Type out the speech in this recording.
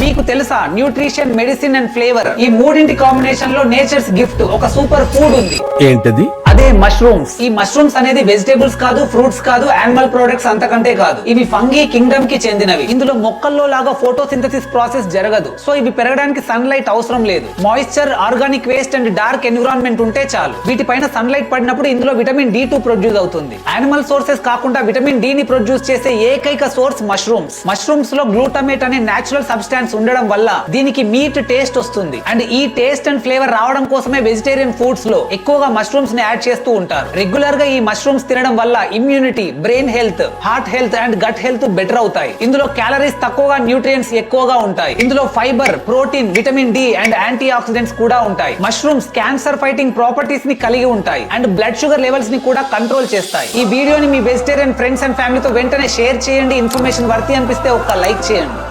మీకు తెలుసా nutrition, medicine and flavour ఈ మూడింటి కాంబినేషన్ లో నేచర్స్ గిఫ్ట్ ఒక సూపర్ ఫుడ్ ఉంది. ఏంటది? అదే మష్రూమ్స్. ఈ మష్రూమ్స్ అనేది వెజిటేబుల్స్ కాదు, ఫ్రూట్స్ కాదు, యానిమల్ ప్రొడక్ట్స్ అంతకంటే కాదు. ఇవి ఫంగీ కింగ్డమ్ కి చెందినవి. ఇందులో మొక్కల్లో లాగా ఫోటోసింథసిస్ ప్రాసెస్ జరగదు. సో ఇవి పెరగడానికి సన్ లైట్ అవసరం లేదు. Moisture, organic waste and dark environment ఉంటే చాలు. వీటిపైన సన్ లైట్ పడినప్పుడు ఇందులో విటమిన్ D2 ప్రొడ్యూస్ అవుతుంది. యానిమల్ సోర్సెస్ కాకుండా విటమిన్ D ని ప్రొడ్యూస్ చేసే ఏకైక సోర్స్ మష్రూమ్స్. మష్రూమ్స్ లో గ్లూటమేట్ అనే నేచురల్ సబ్స్టాన్స్ ఉండడం వల్ల దీనికి మీట్ టేస్ట్ వస్తుంది. అండ్ ఈ టేస్ట్ అండ్ ఫ్లేవర్ రావడం కోసమే వెజిటేరియన్ ఫుడ్స్ లో ఎక్కువగా మష్రూమ్స్ ని యాడ్ చేస్తూ ఉంటారు. రెగ్యులర్ గా ఈ మష్రూమ్స్ తినడం వల్ల immunity, brain health, heart health and gut health better అవుతాయి. ఇందులో క్యాలరీస్ తక్కువగా, న్యూట్రియంట్స్ ఎక్కువగా ఉంటాయి. ఇందులో fibre, protein, vitamin D and antioxidants కూడా ఉంటాయి. మష్రూమ్స్ క్యాన్సర్ ఫైటింగ్ ప్రాపర్టీస్ ని కలిగి ఉంటాయి అండ్ బ్లడ్ షుగర్ లెవెల్స్ ని కూడా కంట్రోల్ చేస్తాయి. ఈ వీడియోని మీ వెజిటేరియన్ ఫ్రెండ్స్ అండ్ ఫ్యామిలీతో వెంటనే షేర్ చేయండి. ఇన్ఫర్మేషన్ వర్తి అనిపిస్తే ఒక్క లైక్ చేయండి.